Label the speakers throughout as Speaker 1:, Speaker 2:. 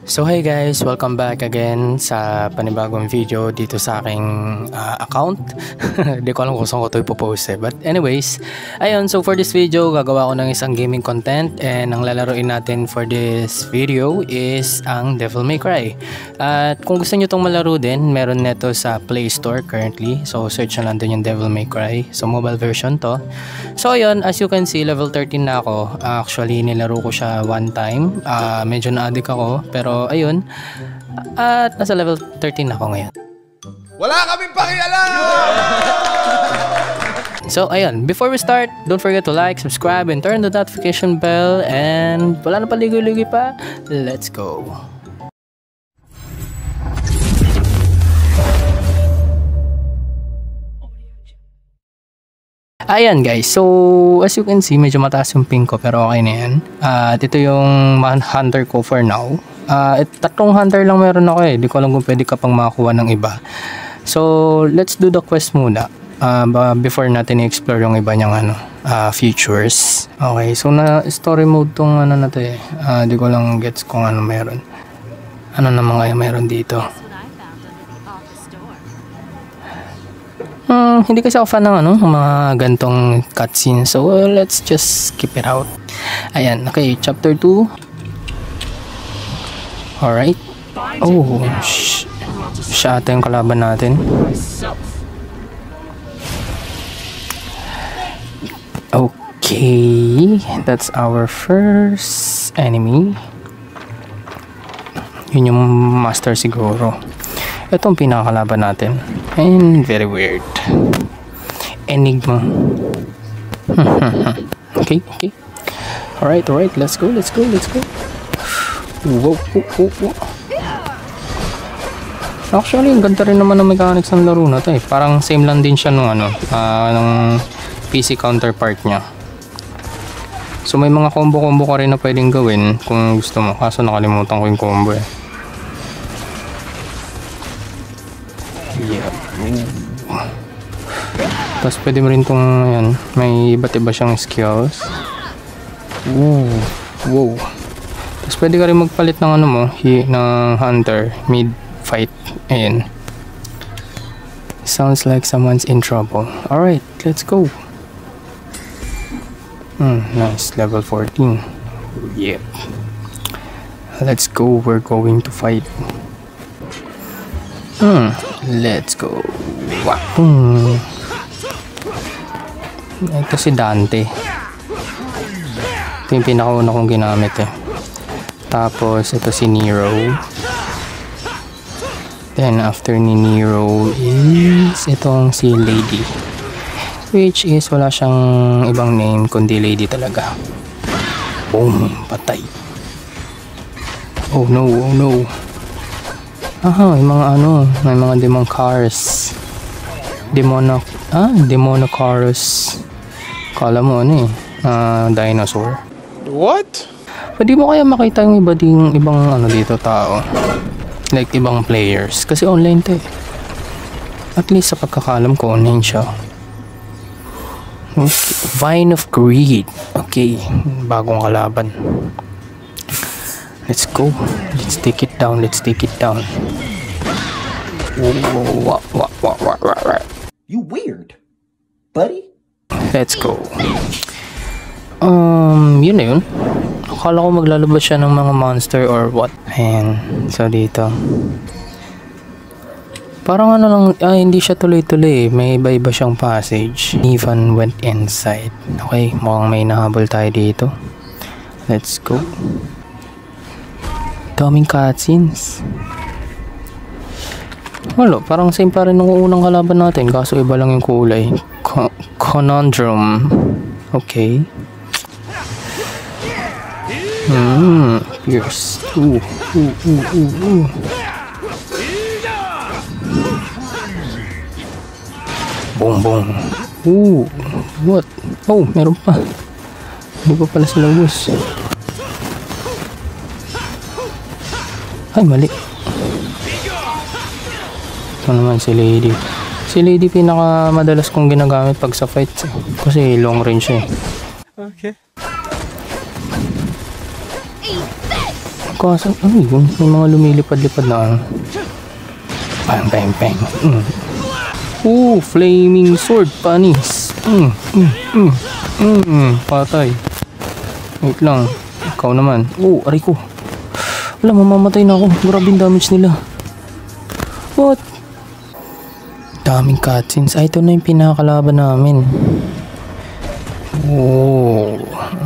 Speaker 1: So hi guys, welcome back again sa panibagong video dito sa aking account. Di ko alam kung saan ko ito ipopost eh. But anyways, ayun, so for this video, gagawa ko ng isang gaming content. And ang lalaroin natin for this video is ang Devil May Cry. At kung gusto nyo itong malaro din, meron neto sa Play Store currently. So search na lang din yung Devil May Cry. So mobile version to. So ayun, as you can see, level 13 na ako. Actually, nilaro ko siya one time. Medyo na-addict ako, pero ayun, at nasa level 13 ako ngayon.
Speaker 2: Wala kaming pakialam!
Speaker 1: So ayun, before we start, don't forget to like, subscribe, and turn the notification bell. And wala na paligoy-ligoy pa, let's go! Ayan guys, so as you can see, medyo mataas yung ping ko pero okay na yan. At ito yung hunter ko for now. Tatlong hunter lang meron ako eh. Di ko alam kung pwede ka pang makakuha ng iba. So let's do the quest muna before natin i-explore yung iba niyang features. Okay, so na story mode tong na to eh. Di ko lang gets kung ano meron. Ano naman kaya meron dito. Hindi kasi ako fan ng mga gantong cutscenes. So let's just skip it out. Ayan, okay, chapter 2. Alright. Oh, siya ata yung kalaban natin. Okay, that's our first enemy. Yun yung master siguro. Ito ang pinakakalaban natin. And very weird. Enigma. Okay. Alright, let's go. Whoa. Actually, ang ganda rin naman ng mechanics ng laro na to eh. Parang same lang din siya nung ng PC counterpart niya. So may mga combo ka rin na pwedeng gawin kung gusto mo. Kaso nakalimutan ko yung combo eh. Yeah. Tapos pwede mo rin itong ayan, may iba't iba siyang skills. Wow. Tapos pwede ka rin magpalit ng ng hunter mid fight. Ayan. Sounds like someone's in trouble. Alright, let's go. Nice, level 14. Yep. Let's go, we're going to fight. Let's go. Ito si Dante. Ito yung pinakauna kong ginamit eh. Tapos ito si Nero. Then after ni Nero is itong si Lady, which is wala siyang ibang name kundi Lady talaga. Boom, patay. Oh no. May mga demon cars. Demonocarus. Kala mo dinosaur.
Speaker 2: What?
Speaker 1: Pwede mo kaya makita yung ibang dito tao? Like ibang players. Kasi online to eh. At least sa pagkakalam ko, online siya. Okay. Vine of Greed. Okay. Bagong kalaban. Let's go. Let's take it down.
Speaker 3: You weird, buddy.
Speaker 1: Let's go. Yun na yun. Akala ko maglalabas siya ng mga monster or what. Ayan. So dito. Parang hindi siya tuloy-tuloy. May iba-iba siyang passage. Even went inside. Okay, mukhang may nahabol tayo dito. Let's go. Daming cutscenes. Wala, parang same pa rin nung unang kalaban natin. Kaso iba lang yung kulay. Conundrum. Okay. Pierce. Ooh. Boom. Ooh. What? Oh, meron pa. Hindi pa pala sila ubos. Ay, mali. Ito naman si Lady. Si Lady pinakamadalas kong ginagamit pag sa fights eh. Kasi long range eh.
Speaker 2: Okay.
Speaker 1: Kaso, ano yun? May mga lumilipad-lipad na bang, bang, bang. Flaming sword, panis. Patay. Wait lang. Ikaw naman. Aray ko. Wala, mamamatay na ako. Grabe yung damage nila. What? Daming cutscenes. Ito na yung pinakalaban namin.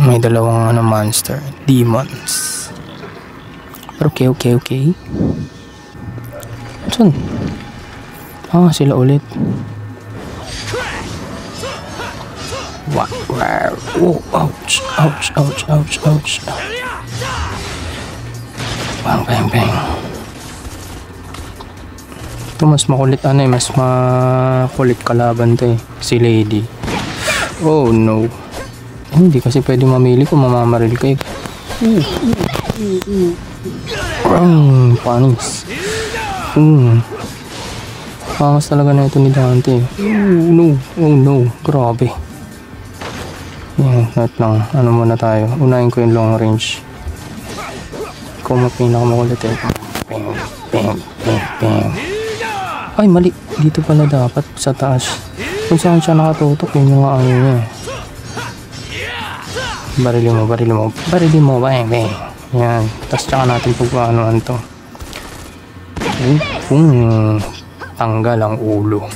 Speaker 1: May dalawang monster. Demons. Pero okay. Saan? Sila ulit. Wow. Ouch. Bang. Ito mas makulit mas makulit kalaban to si Lady. Oh no. Hindi kasi pwede mamili kung mamamaril kayo. Panis. Pangas talaga na ito ni Dante. Oh no. Grabe. Wait lang. Ano muna tayo? Unahin ko yung long range. Kung pinakamakulit Bang. Ay, mali. Dito pala dapat sa taas. Kung saan siya nakatutok, yun yung ano niya. Barilin mo. Bang. Yan. Tapos tsaka natin pagpaanoan to. Tanggal ang ulo.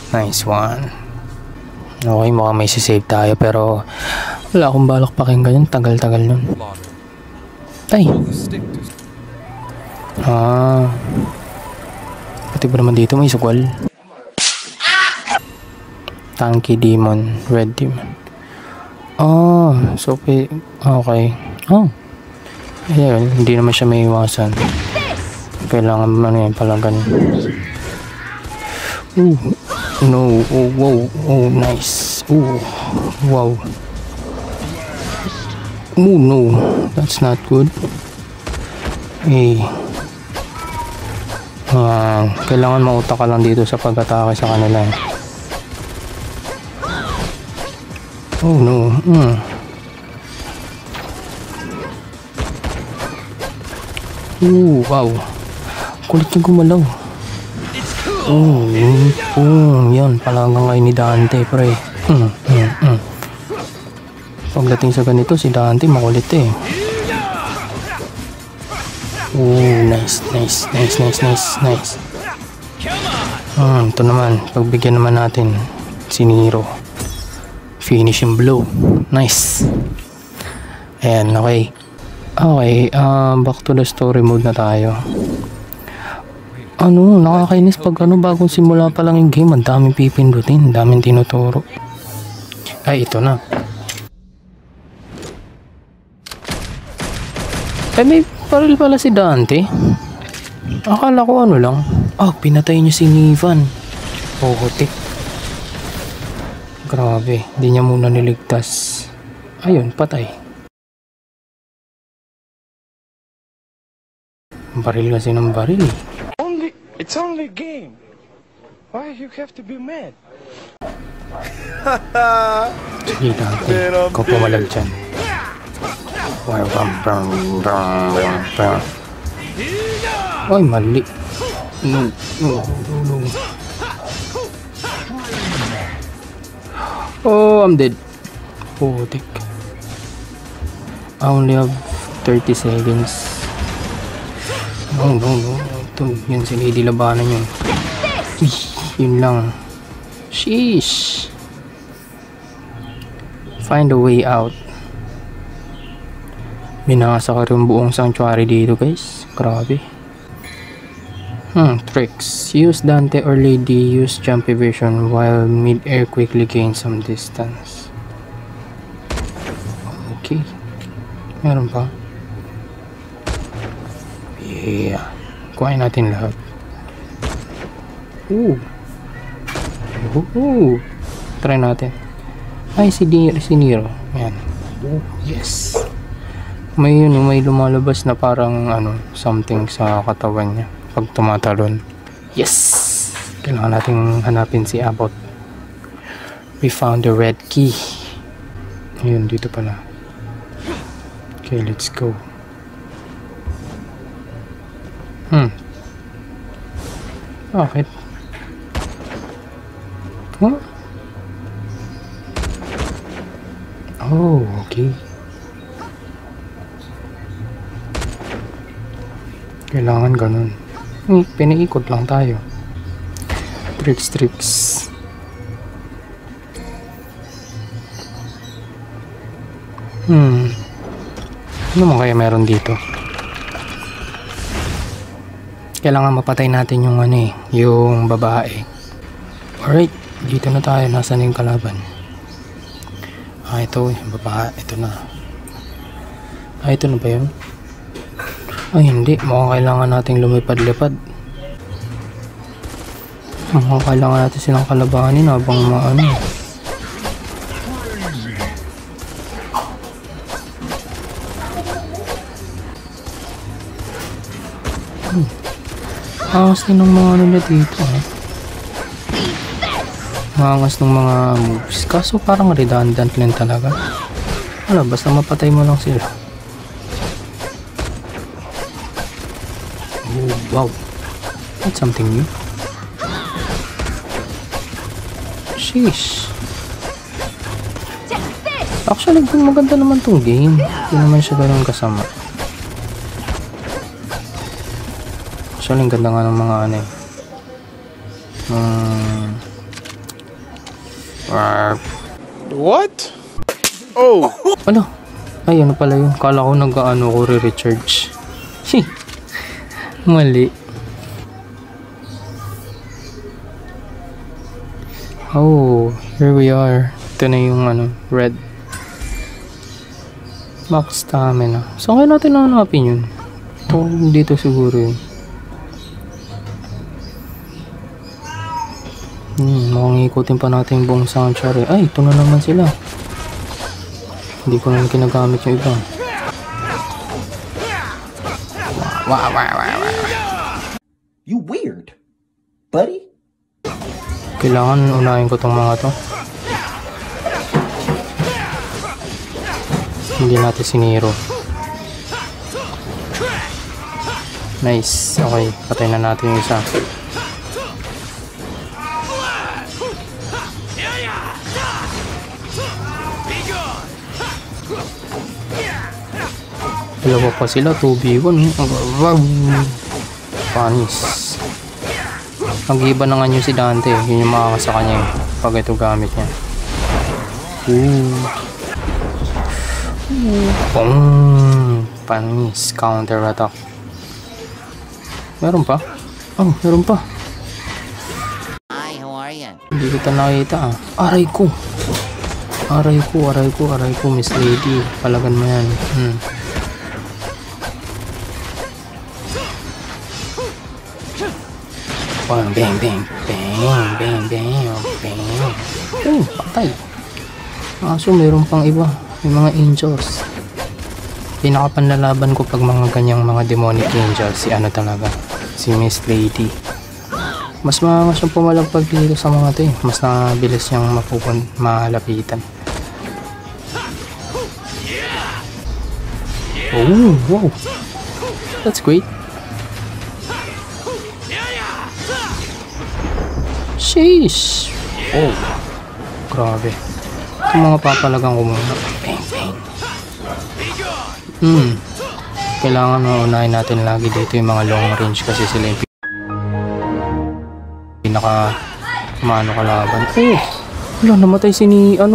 Speaker 1: Nice one. Okay, mukhang may sisave tayo pero wala akong balak pakinggan yun. Tagal-tagal nun. Ay! Pati ba naman dito may sugwal? Tanky demon. Red demon. So okay. Ayun, hindi naman siya may iwasan. Kailangan pala ganun. No. Nice. Wow. No. That's not good. Kailangan mautak ka lang dito sa pag-atake sa kanila. Oh no. Wow. Kulit yung gumalaw. Yan. Palagang kayo ni Dante, pre. Pagdating sa ganito, si Dante makulit Nice. Ito naman. Pagbigyan naman natin si Nero. Finishing blow. Nice. Ayan, okay. Back to the story mode na tayo. Nakakainis pag bagong simula pa lang yung game, ang daming pipindutin, ang daming tinuturo. Ay, ito na. May paril pala si Dante. Akala ko lang. Pinatay niya si Nivan. Putik. Grabe, hindi niya muna niligtas. Ayun, patay. Baril kasi ng baril.
Speaker 2: It's only a game. Why you have to be mad?
Speaker 1: Sige, Dante. Ikaw pumalag dyan. Ay, mali. No. I'm dead. Putik. I only have 30 seconds. No. Ito, yun si Lady labanan yun. Yun lang. Sheesh. Find a way out. Binasa ko rin buong sanctuary dito, guys. Grabe. Tricks. Use Dante or Lady. Use jump evasion while mid-air quickly gain some distance. Okay. Meron pa. Yeah. Kuhain natin lahat. Try natin. Ay, si Nero. Ayan. Yes. May lumalabas na parang something sa katawan niya pag tumatalon. Yes. Kailangan nating hanapin si Abbott. We found the red key. Ayun, dito pala. Okay, let's go. Bakit? Huh? Oh, okay. Kailangan ganun. Piniikot lang tayo. Tricks. Ano man kaya meron dito? Kailangan mapatay natin yung yung babae. Alright, dito na tayo. Nasaan yung kalaban? Ito yung babae. Ito na. Ito na ba yun? Hindi. Mukhang kailangan nating lumipad-lipad. Mukhang kailangan natin silang kalabanin habang angas din ng mga nila dito. Angas ng mga moves. Kaso parang redundant lang talaga. Basta mapatay mo lang sila. Oh, wow. That's something new. Sheesh. Actually, maganda naman tong game. Hindi naman siya ganun kasama. Actually, ang ganda nga ng mga
Speaker 2: What? Oh!
Speaker 1: Ay, ano pala yun? Kala ko ko re-recharge. Mali. Oh, here we are. Ito na yung red. Max stamina. So, kaya natin hanapin yun. Ito, dito siguro yun. Mukhang ikutin pa natin yung buong sanctuary. Ay, ito na naman sila. Hindi ko na ginagamit yung iba. Wow.
Speaker 3: You weird, buddy.
Speaker 1: Kailangan unahin ko tong mga to. Hindi natin siniro. Nice. Okay, patay na natin yung isa. Dalawa pa sila, 2v1. Panis. Mag-iba na nga yun si Dante. Yun yung makakas sa kanya pag ito gamit niya. Panis. Counter attack. Meron pa? Meron pa.
Speaker 4: Hi, how are you?
Speaker 1: Hindi kita nakita. Aray ko, Miss Lady. Palagan mo yan. Bang. Patay. So meron pang iba. May mga angels. Pinakapanlalaban ko pag mga ganyang mga demonic angels, si Miss Lady. Mas maangas yung pumalagpag dito sa mga to. Mas nabilis niyang malapitan. Oh, wow. That's great. Sheesh. Oh, grabe. Ito mga papalagang ko muna. Bang. Kailangan maunahin natin lagi dito yung mga long range kasi sila yung pinaka kalaban. Namatay si oh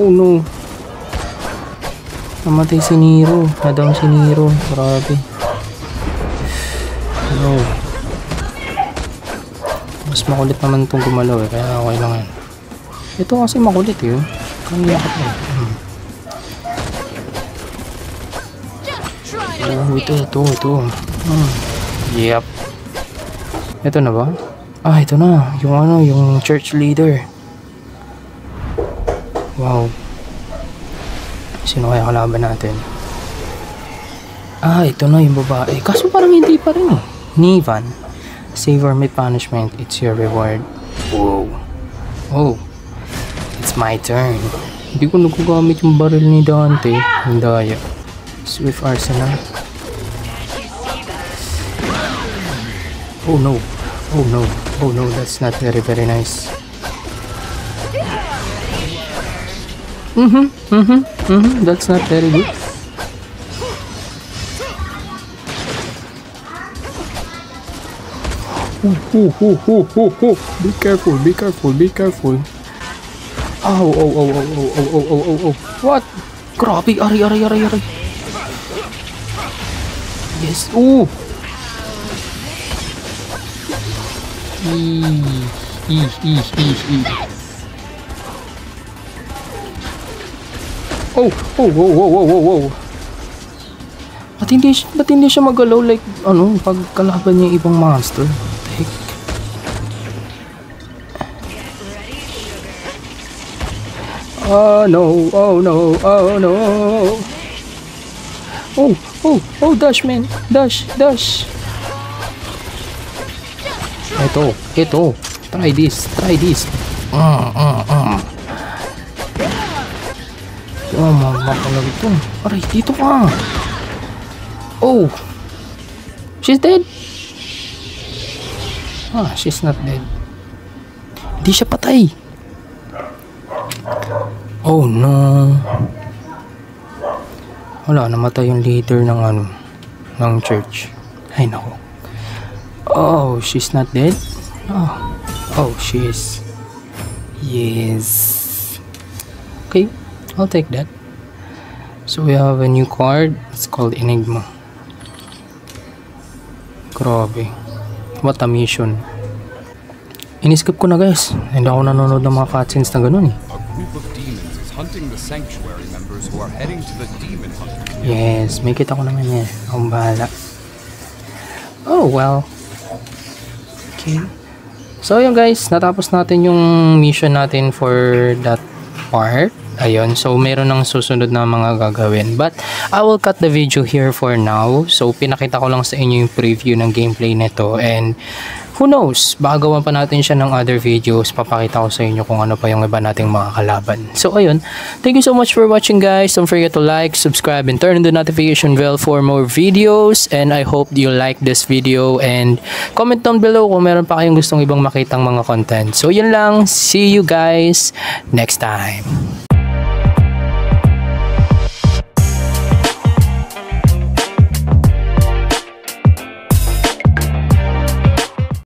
Speaker 1: no. Namatay si Nero. Nadown si Nero. Grabe. No. Mas makulit naman itong gumalaw kaya okay lang yan. Ito kasi makulit yun. Kanya ka pa. Ito. Yep. Ito na ba? Ito na. Yung church leader. Wow. Sino kaya kalaban natin? Ito na yung babae. Kaso parang hindi pa rin Nivan. Save or may punishment, it's your reward. Whoa. Oh. It's my turn. Hindi ko nagagamit yung baril ni Dante. Hindaya. Swift Arsenal. Oh no. Oh no. Oh no, that's not very nice. That's not very good. Be careful, be careful, be careful. Oh. What? Grabe, aray. Yes, oh. Oh. Ba't hindi siya magalaw like ano pag kalaban niya yung ibang monster? Heck. Oh no. Oh, dash man. Dash. Ito. Try this. Oh, makalag ito. Aray, dito ka. Oh. She's dead. She's not dead. Hindi siya patay. Oh no. Wala, namatay yung leader ng church. Ay nako. Oh, she's not dead? Oh, she is. Yes. Okay, I'll take that. So we have a new card. It's called Enigma. Grabe. What a mission. Iniskip ko na guys. Hindi ako nanonood ng mga cutscenes na ganun eh.
Speaker 5: A group of demons is hunting the sanctuary members who are heading to the demon hunter.
Speaker 1: Yes, may kita ko naman yan. Akong bahala. Oh well. Okay. So yun guys, natapos natin yung mission natin for that part. Ayun, so meron ng susunod na mga gagawin. But I will cut the video here for now. So pinakita ko lang sa inyo yung preview ng gameplay nito. And who knows, baka gawan pa natin siya ng other videos. Papakita ko sa inyo kung ano pa yung iba nating mga kalaban. So ayun, thank you so much for watching guys. Don't forget to like, subscribe, and turn on the notification bell for more videos. And I hope you like this video. And comment down below kung meron pa kayong gustong ibang makitang mga content. So yun lang, see you guys next time.